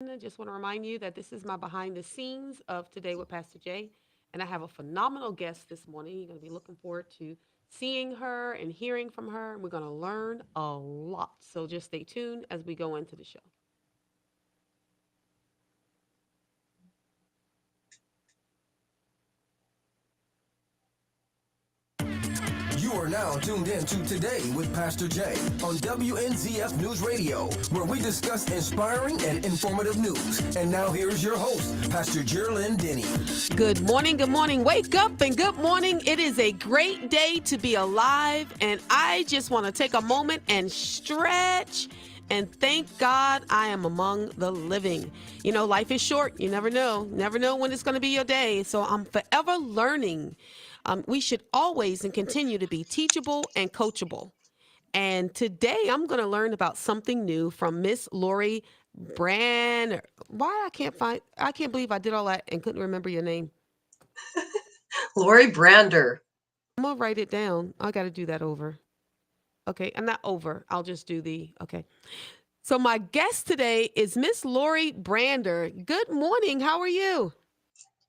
I just want to remind you that this is my behind the scenes of Today with Pastor Jay. And I have a phenomenal guest this morning. You're going to be looking forward to seeing her and hearing from her. And we're going to learn a lot. So just stay tuned as we go into the show. You are now tuned in to Today with Pastor Jay on WNZF News Radio, where we discuss inspiring and informative news. And now here's your host, Pastor Jerlyn Denny. Good morning. Good morning. Wake up and good morning. It is a great day to be alive. And I just want to take a moment and stretch and thank God I am among the living. You know, life is short. You never know. Never know when it's going to be your day. So I'm forever learning. We should always and continue to be teachable and coachable. And today I'm going to learn about something new from Miss Laurie Brander. Why I can't believe I did all that and couldn't remember your name. Laurie Brander. I'm going to write it down. I got to do that over. Okay, I'm not over. I'll just do okay. So my guest today is Miss Laurie Brander. Good morning. How are you?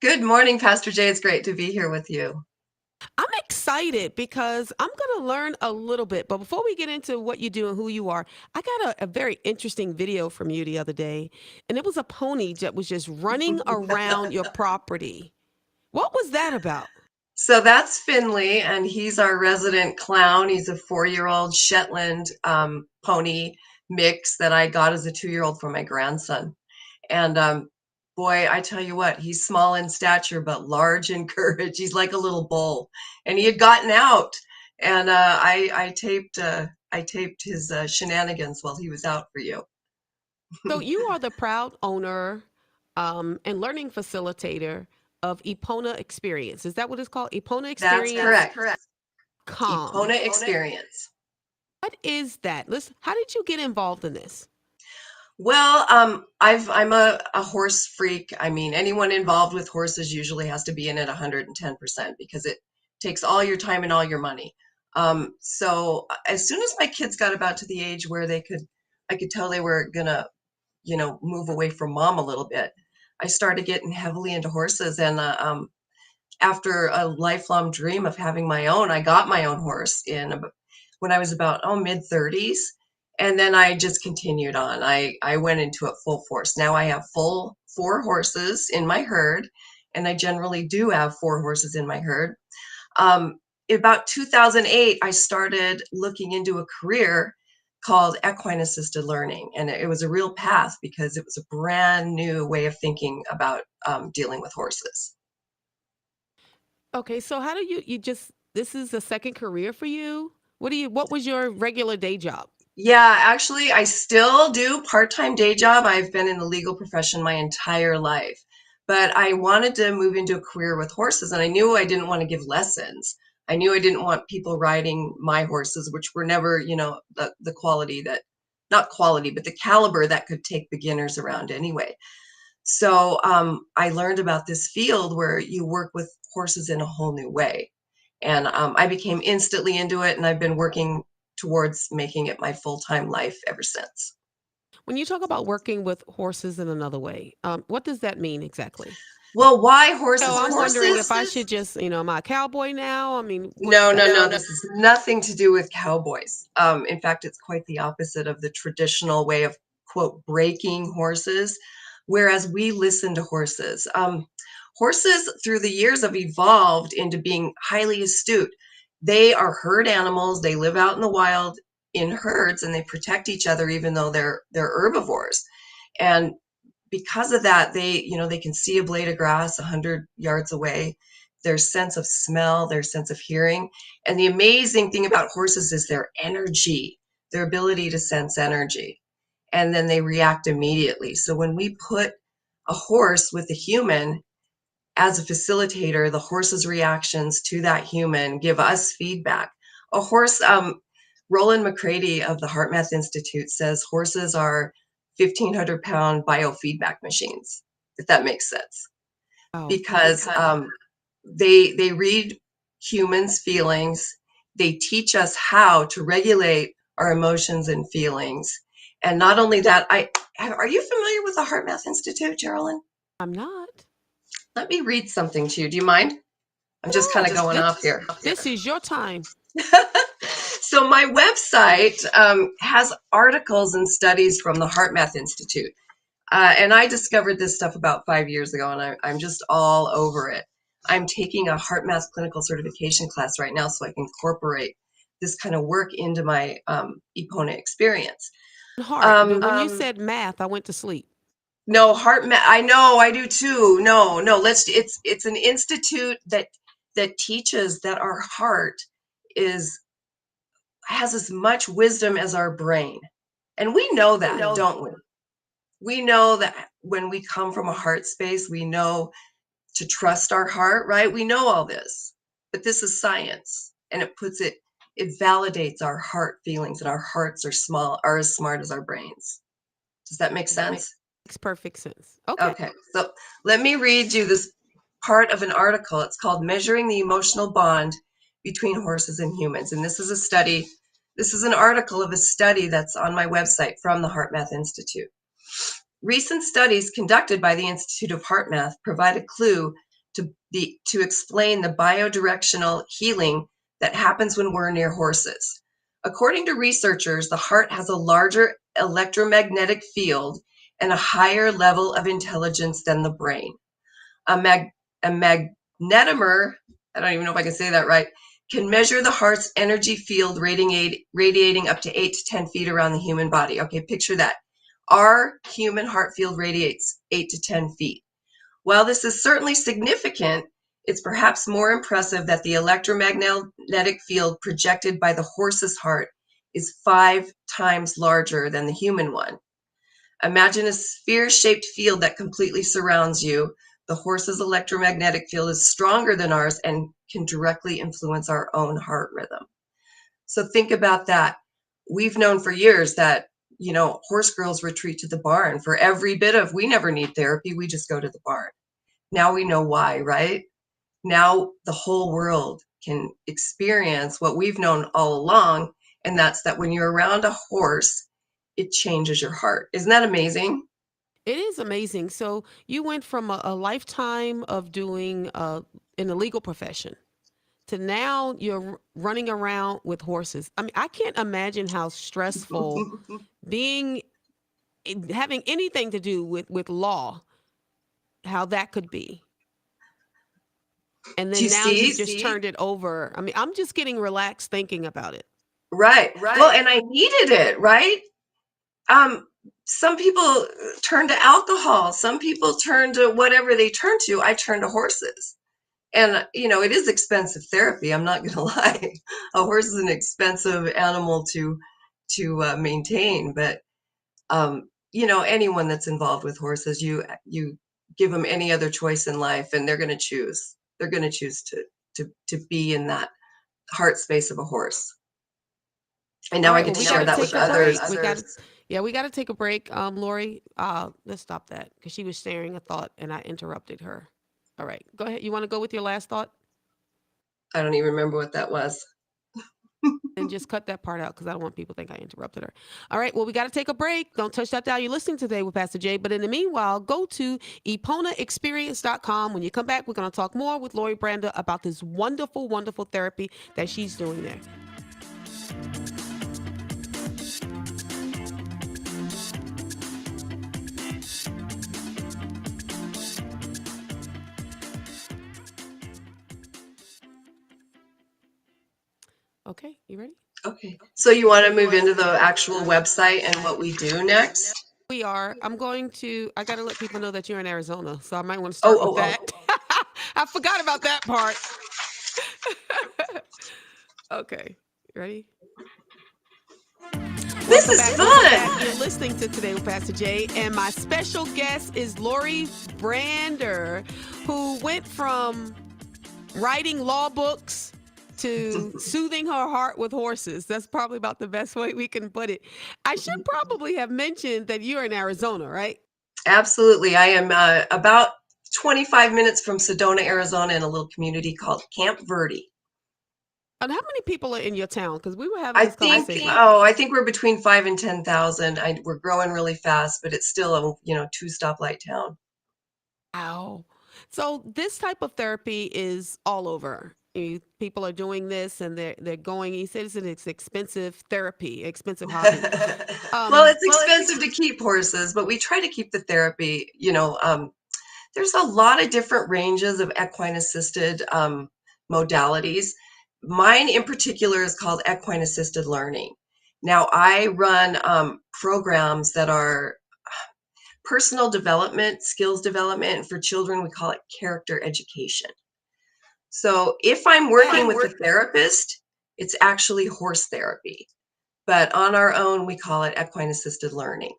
Good morning, Pastor Jay. It's great to be here with you. I'm excited because I'm going to learn a little bit. But before we get into what you do and who you are, I got a very interesting video from you the other day. And it was a pony that was just running around your property. What was that about? So that's Finley, and he's our resident clown. He's a 4-year-old Shetland pony mix that I got as a 2-year-old for my grandson. And boy, I tell you what, he's small in stature, but large in courage. He's like a little bull. And he had gotten out, and I taped his shenanigans while he was out for you. So you are the proud owner and learning facilitator of Epona Experience. Is that what it's called? Epona Experience? That's correct. Calm. Epona Experience. What is that? How did you get involved in this? Well, I'm a horse freak. I mean, anyone involved with horses usually has to be in it 110% because it takes all your time and all your money. So as soon as my kids got about to the age where I could tell they were gonna, move away from mom a little bit, I started getting heavily into horses. And after a lifelong dream of having my own, I got my own horse when I was about mid-30s. And then I just continued on. I went into it full force. Now I have full 4 horses in my herd, and I generally do have 4 horses in my herd. About 2008, I started looking into a career called equine assisted learning. And it was a real path because it was a brand new way of thinking about dealing with horses. Okay, so how do this is a second career for you? What was your regular day job? Yeah, actually, I still do part-time day job. I've been in the legal profession my entire life, but I wanted to move into a career with horses, and I knew I didn't want to give lessons. I knew I didn't want people riding my horses, which were never, the quality not quality, but the caliber that could take beginners around anyway. So I learned about this field where you work with horses in a whole new way. And I became instantly into it, and I've been working towards making it my full-time life ever since. When you talk about working with horses in another way, what does that mean exactly? Well, why horses? So I'm wondering if I Horses? should just, am I a cowboy now? I mean, what's No, that? no, no. This is nothing to do with cowboys. In fact, it's quite the opposite of the traditional way of, quote, breaking horses, whereas we listen to horses. Horses, through the years, have evolved into being highly astute. They are herd animals. They live out in the wild in herds, and they protect each other, even though they're herbivores. And because of that, they can see a blade of grass 100 yards away. Their sense of smell, their sense of hearing. And the amazing thing about horses is their energy, their ability to sense energy. And then they react immediately. So when we put a horse with a human as a facilitator, the horse's reactions to that human give us feedback. A horse, Roland McCready of the HeartMath Institute says horses are 1,500-pound biofeedback machines, if that makes sense. Oh, Because they read humans' feelings. They teach us how to regulate our emotions and feelings. And not only that, Are you familiar with the Heart Math Institute, Geraldine? I'm not. Let me read something to you. Do you mind? I'm just kind of going off here. This is your time. So my website has articles and studies from the Heart Math Institute. And I discovered this stuff about 5 years ago, and I'm just all over it. I'm taking a Heart Math clinical certification class right now so I can incorporate this kind of work into my Epona experience. Heart, but when you said math, I went to sleep. No, Heart Math. I know, I do too. No. It's an institute that teaches that our heart has as much wisdom as our brain, and we know that, don't we? We know that when we come from a heart space, we know to trust our heart, right? We know all this, but this is science, and it validates our heart feelings, and our hearts are as smart as our brains. Does that make sense? Makes perfect sense. Okay. So let me read you this part of an article. It's called Measuring the Emotional Bond Between Horses and Humans. And this is a study. This is an article of a study that's on my website from the Heart Math Institute. Recent studies conducted by the Institute of Heart Math provide a clue to explain the biodirectional healing that happens when we're near horses. According to researchers, the heart has a larger electromagnetic field and a higher level of intelligence than the brain. A magnetometer, I don't even know if I can say that right, can measure the heart's energy field radiating up to 8 to 10 feet around the human body. Okay, picture that. Our human heart field radiates 8 to 10 feet. While this is certainly significant, it's perhaps more impressive that the electromagnetic field projected by the horse's heart is 5 times larger than the human one. Imagine a sphere-shaped field that completely surrounds you. The horse's electromagnetic field is stronger than ours and can directly influence our own heart rhythm. So think about that. We've known for years that, horse girls retreat to the barn for every bit of, we never need therapy, we just go to the barn. Now we know why, right? Now the whole world can experience what we've known all along, and that's that when you're around a horse, it changes your heart. Isn't that amazing? It is amazing. So you went from a lifetime of doing in the legal profession to now you're running around with horses. I mean, I can't imagine how stressful having anything to do with law, how that could be. And then you just turned it over. I mean, I'm just getting relaxed thinking about it. Right. Well, and I needed it, right? Some people turn to alcohol. Some people turn to whatever they turn to. I turn to horses. And, it is expensive therapy. I'm not going to lie. A horse is an expensive animal to maintain. But, anyone that's involved with horses, you give them any other choice in life, and they're going to choose. They're going to choose to be in that heart space of a horse. And now I get to share that with others. We got to take a break. Laurie, let's stop that because she was sharing a thought and I interrupted her. All right, go ahead. You want to go with your last thought? I don't even remember what that was. And just cut that part out because I don't want people to think I interrupted her. All right, well, we got to take a break. Don't touch that dial. You're listening today with Pastor Jay. But in the meanwhile, go to eponaexperience.com. When you come back, we're going to talk more with Laurie Brander about this wonderful, wonderful therapy that she's doing there. Okay, you ready? Okay. So you want to move into the actual website and what we do next? We are. I got to let people know that you're in Arizona, so I might want to start with that. I forgot about that part. Okay, you ready? This is fun. You're listening to Today with Pastor Jay, and my special guest is Laurie Brander, who went from writing law books to soothing her heart with horses. That's probably about the best way we can put it. I should probably have mentioned that you're in Arizona, right? Absolutely. I am about 25 minutes from Sedona, Arizona, in a little community called Camp Verde. And how many people are in your town? Because we were having I this think, conversation. I think we're between 5 and 10,000. We're growing really fast, but it's still a, 2 stoplight town. Wow. So this type of therapy is all over. People are doing this and they're going. He says it's expensive therapy, expensive hobby. Well, Um, it's expensive to keep horses, but we try to keep the therapy, there's a lot of different ranges of equine assisted modalities. Mine in particular is called equine assisted learning. Now, I run programs that are personal development, skills development, and for children, we call it character education. So if I'm working with a therapist, it's actually horse therapy. But on our own, we call it equine assisted learning.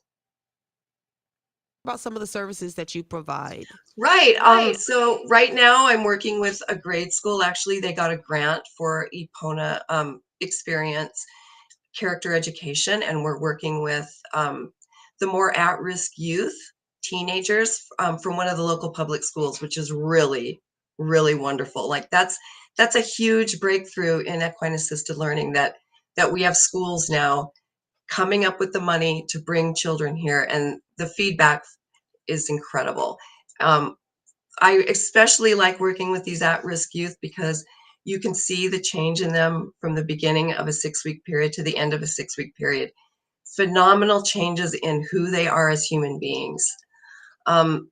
about some of the services that you provide. Right. So right now I'm working with a grade school. Actually, they got a grant for EPONA experience character education, and we're working with the more at-risk youth, teenagers from one of the local public schools, which is really, really wonderful. Like that's a huge breakthrough in equine assisted learning that we have schools now coming up with the money to bring children here, and the feedback is incredible. Um, I especially like working with these at-risk youth because you can see the change in them from the beginning of a 6-week period to the end of a 6-week period. Phenomenal changes in who they are as human beings.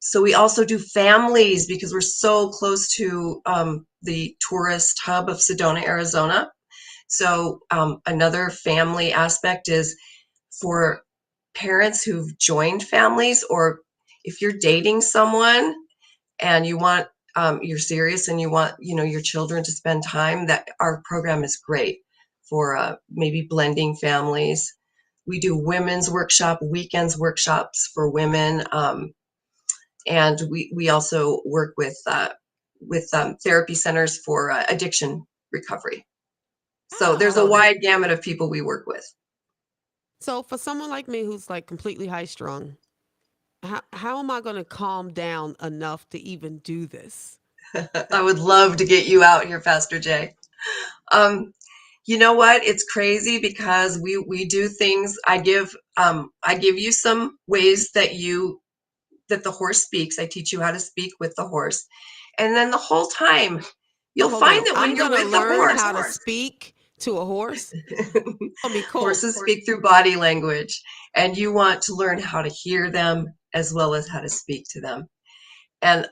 So we also do families because we're so close to the tourist hub of Sedona, Arizona. So another family aspect is for parents who've joined families, or if you're dating someone and you want you're serious and you want your children to spend time, that our program is great for maybe blending families. We do women's weekends workshops for women, and we also work with therapy centers for addiction recovery. So there's a wide gamut of people we work with. So for someone like me who's like completely high strung, how am I going to calm down enough to even do this? I would love to get you out here, Pastor Jay. You know what? It's crazy because we do things. I give you some ways that the horse speaks. I teach you how to speak with the horse, and then the whole time you'll Hold find on. that when I'm you're going to with the learn horse, how to speak to a horse. That'll be cool. horses speak through body language, and you want to learn how to hear them as well as how to speak to them. And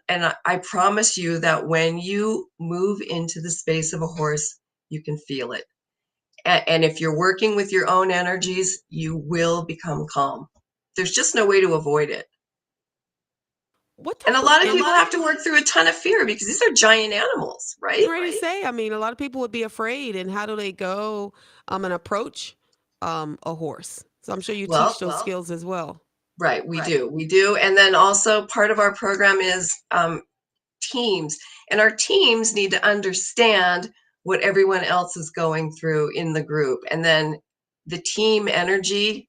I promise you that when you move into the space of a horse, you can feel it. And if you're working with your own energies, you will become calm. There's just no way to avoid it. What And type a of lot of people have to work through a ton of fear because these are giant animals, I was right? ready to say, I mean, a lot of people would be afraid. And how do they go and approach a horse? So I'm sure you teach those skills as well. Right, we do. And then also part of our program is teams. And our teams need to understand what everyone else is going through in the group. And then the team energy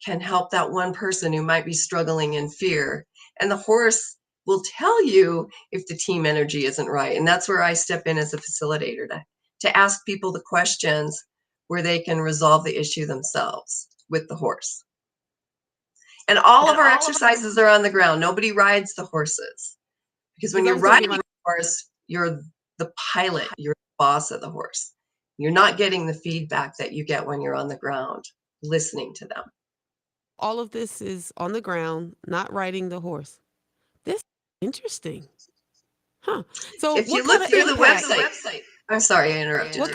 can help that one person who might be struggling in fear. And the horse will tell you if the team energy isn't right. And that's where I step in as a facilitator to ask people the questions where they can resolve the issue themselves with the horse. And all of our exercises are on the ground. Nobody rides the horses. Because when you're riding a horse, you're the pilot, you're the boss of the horse. You're not getting the feedback that you get when you're on the ground, listening to them. All of this is on the ground, not riding the horse. This is interesting. Huh. So If you look through the website, I'm sorry, I interrupted you. what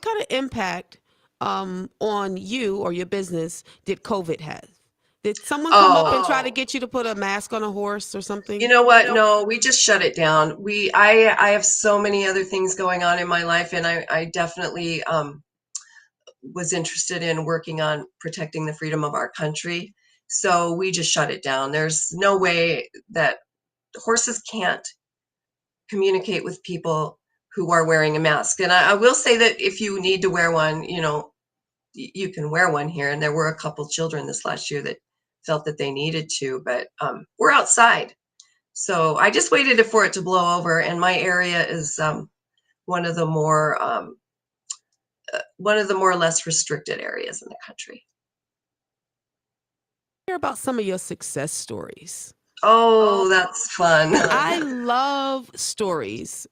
kind of impact on you or your business did COVID have? Did someone come up and try to get you to put a mask on a horse or something? You know what? No, we just shut it down. I have so many other things going on in my life, and I definitely was interested in working on protecting the freedom of our country. So we just shut it down. There's no way that horses can't communicate with people who are wearing a mask. And I will say that if you need to wear one, you can wear one here. And there were a couple children this last year that felt that they needed to, but we're outside. So I just waited for it to blow over. And my area is one of the more one of the more or less restricted areas in the country. Hear about some of your success stories. Oh, that's fun. I love stories,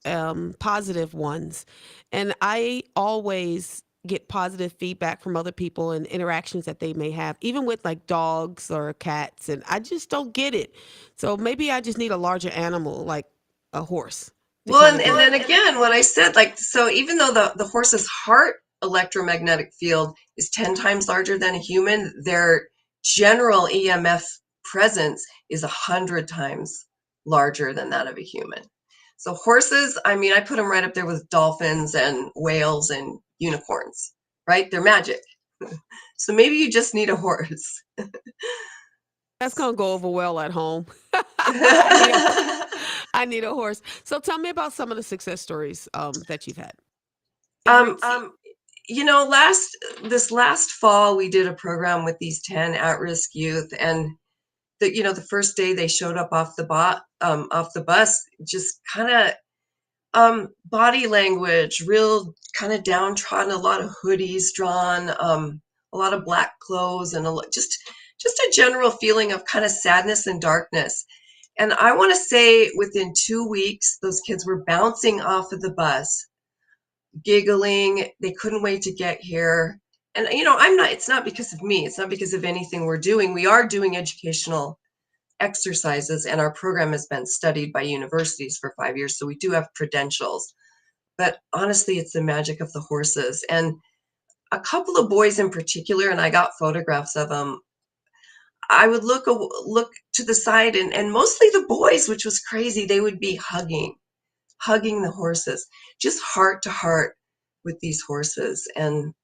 positive ones. And I always get positive feedback from other people and interactions that they may have, even with like dogs or cats. And I just don't get it. So maybe I just need a larger animal, like a horse, to Well, kind and, of and get then again, when I said, like, so even though the horse's heart electromagnetic field is 10 times larger than a human, their general EMF presence is 100 times larger than that of a human. So horses, I mean, I put them right up there with dolphins and whales and unicorns, right? They're magic. So maybe you just need a horse. that's gonna go over well at home. I need a I need a horse. So tell me about some of the success stories that you've had. Um, Favorites? you know, this last fall, we did a program with these 10 at-risk youth, and the first day they showed up off the bus, just kind of body language, real kind of downtrodden, a lot of hoodies drawn, a lot of black clothes, and just a general feeling of kind of sadness and darkness. And I want to say within 2 weeks, those kids were bouncing off of the bus, giggling. They couldn't wait to get here. And it's not because of me. It's not because of anything we're doing. We are doing educational exercises, and our program has been studied by universities for 5 years, so we do have credentials. But honestly, it's the magic of the horses. And a couple of boys in particular, and I got photographs of them. I would look to the side, and mostly the boys, which was crazy. They would be hugging the horses, just heart to heart with these horses. And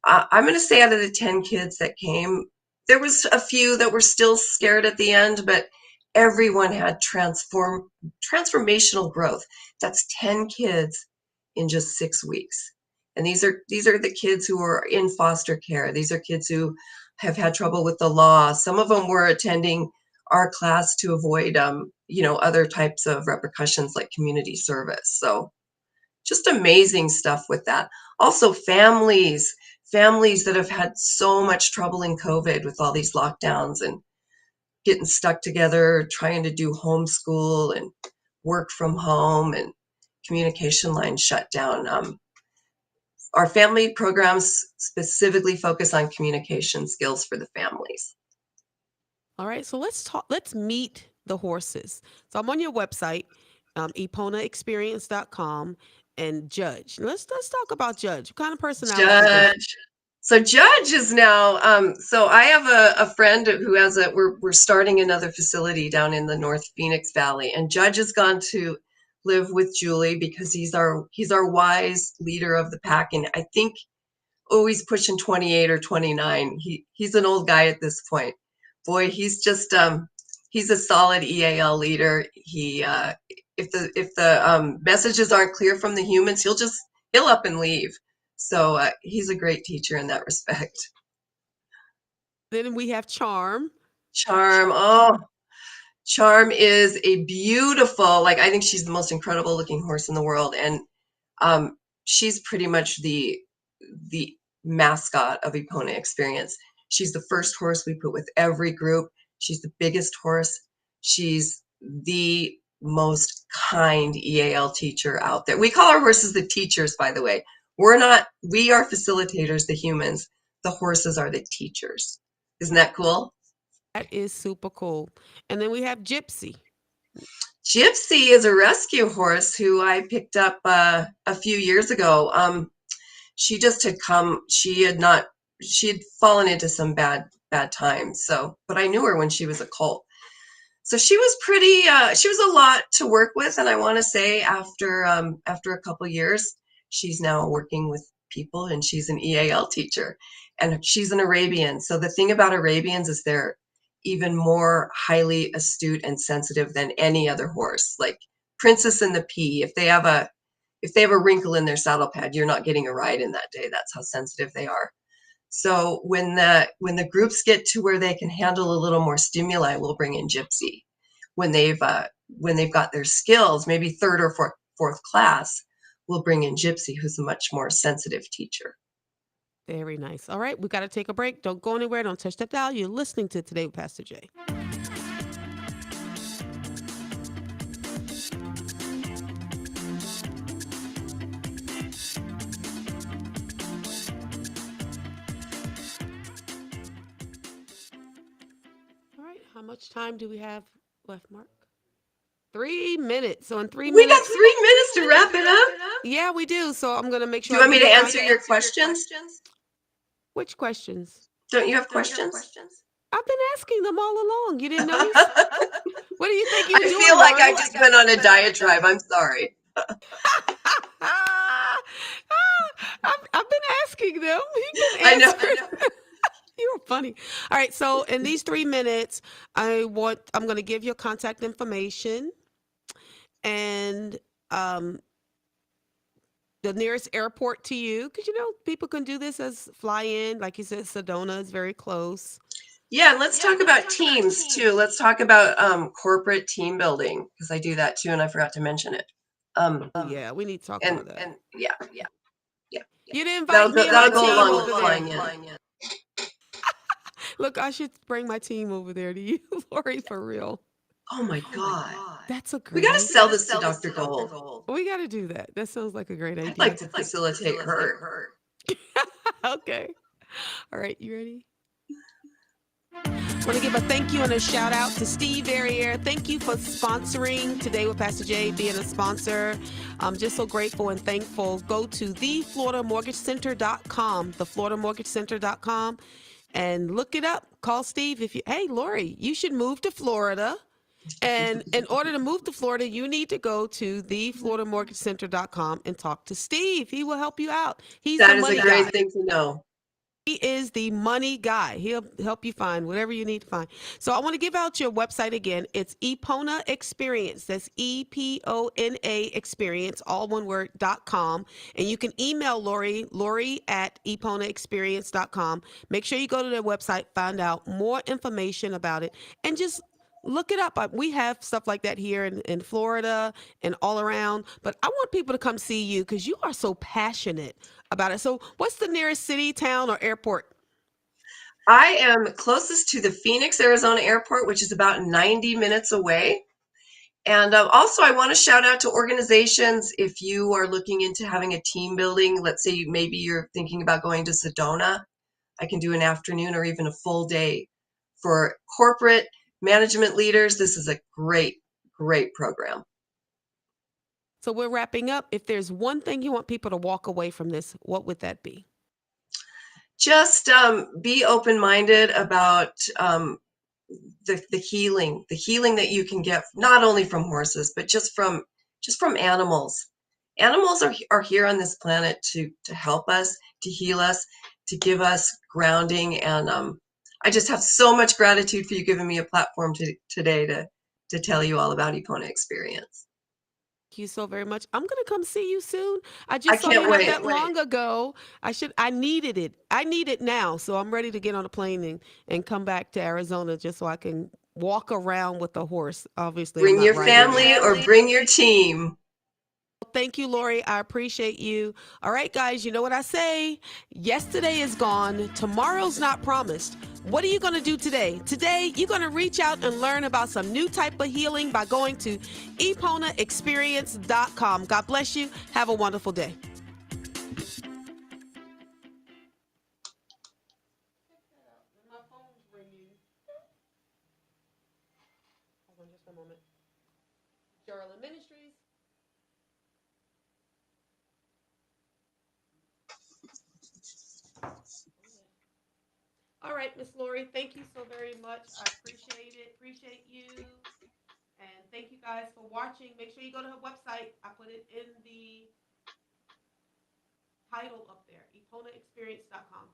I'm going to say out of the 10 kids that came, there was a few that were still scared at the end, but everyone had transformational growth. That's 10 kids in just 6 weeks. And these are the kids who are in foster care. These are kids who have had trouble with the law. Some of them were attending our class to avoid other types of repercussions like community service. So just amazing stuff with that. Also families that have had so much trouble in COVID with all these lockdowns and getting stuck together, trying to do homeschool and work from home, and communication lines shut down. Our family programs specifically focus on communication skills for the families. All right, so let's talk. Let's meet the horses. So I'm on your website, eponaexperience.com, and Judge. Let's talk about Judge. What kind of personality is? Judge. So Judge is now. So I have a friend who has we're starting another facility down in the North Phoenix Valley, and Judge has gone to live with Julie because he's our wise leader of the pack, and I think he's pushing 28 or 29. He's an old guy at this point. Boy, he's just he's a solid EAL leader. He if the messages aren't clear from the humans, he'll up and leave. So he's a great teacher in that respect. Then we have Charm. Charm, oh, Charm is a beautiful, like, I think she's the most incredible looking horse in the world, and she's pretty much the mascot of Epona Experience. She's the first horse we put with every group. She's the biggest horse. She's the most kind EAL teacher out there. We call our horses the teachers, by the way. We are facilitators, the humans. The horses are the teachers. Isn't that cool? That is super cool. And then we have Gypsy. Gypsy is a rescue horse who I picked up a few years ago. She just had come. She had fallen into some bad times. So, but I knew her when she was a colt. So she was pretty. She was a lot to work with, and I want to say after a couple years, she's now working with people, and she's an EAL teacher, and she's an Arabian. So the thing about Arabians is they're even more highly astute and sensitive than any other horse. Like Princess and the Pea, if they have a wrinkle in their saddle pad, you're not getting a ride in that day. That's how sensitive they are. So when the groups get to where they can handle a little more stimuli, we'll bring in Gypsy. When they've got their skills, maybe third or fourth class, we'll bring in Gypsy, who's a much more sensitive teacher. Very nice. All right, we got to take a break. Don't go anywhere. Don't touch that dial. You're listening to Today with Pastor Jay. All right, how much time do we have left, Mark? 3 minutes. So in three We got minutes, 3 minutes to wrap it up. yeah, we do. So I'm gonna make Do sure you I want me give to you answer contact. your questions? Which questions? Don't you have questions? I've been asking them all along. You didn't notice? What do you think you're I doing, feel like Lori? I just went on a diatribe. I'm sorry. I've been asking them. You've been I know. answering. You were funny. All right. So in these 3 minutes, I'm going to give your contact information and um, the nearest airport to you, because people can do this as fly in. Like you said, Sedona is very close. Yeah, and let's talk about teams too. Let's talk about corporate team building because I do that too, and I forgot to mention it. Oh yeah, we need to talk And about that. and yeah, yeah. You didn't invite me and my That'll go team along over with there. flying in. Look, I should bring my team over there to you, Lori, for real. Oh my God. That's a We great got to idea. sell this to Dr. Gold. We got to do that. That sounds like a great I'd idea. like to facilitate her. Okay. All right, you ready? I want to give a thank you and a shout out to Steve Verrier. Thank you for sponsoring Today with Pastor Jay, being a sponsor. I'm just so grateful and thankful. Go to thefloridamortgagecenter.com, thefloridamortgagecenter.com, and look it up. Call Steve hey, Lori, you should move to Florida. And in order to move to Florida, you need to go to thefloridamortgagecenter.com and talk to Steve. He will help you out. That is a great thing to know. He is the money guy. He'll help you find whatever you need to find. So I want to give out your website again. It's Epona Experience. That's EPONA Experience, all one word, .com. And you can email Laurie at eponaexperience.com. Make sure you go to their website, find out more information about it, and just look it up. We have stuff like that here in Florida and all around. But I want people to come see you because you are so passionate about it. So what's the nearest city, town, or airport? I am closest to the Phoenix, Arizona airport, which is about 90 minutes away. And also, I want to shout out to organizations if you are looking into having a team building. Let's say maybe you're thinking about going to Sedona. I can do an afternoon or even a full day. For corporate management leaders, this is a great, great program. So we're wrapping up. If there's one thing you want people to walk away from this, what would that be? Just be open-minded about the healing that you can get not only from horses, but just from animals. Animals are here on this planet to help us, to heal us, to give us grounding. And I just have so much gratitude for you giving me a platform today to tell you all about Epona Experience. Thank you so very much. I'm gonna come see you soon. I just saw can't you not wait. that long ago. I needed it. I need it now. So I'm ready to get on a plane and come back to Arizona just so I can walk around with a horse. Obviously, I'm Bring not your riding family one. or bring your team. Thank you, Lori. I appreciate you. All right, guys, you know what I say? Yesterday is gone. Tomorrow's not promised. What are you going to do today? Today, you're going to reach out and learn about some new type of healing by going to eponaexperience.com. God bless you. Have a wonderful day. My phone's ringing. Hold on just a moment. Geraldine Ministries. All right, Miss Lori, thank you so very much. I appreciate it. Appreciate you. And thank you guys for watching. Make sure you go to her website. I put it in the title up there, eponaexperience.com.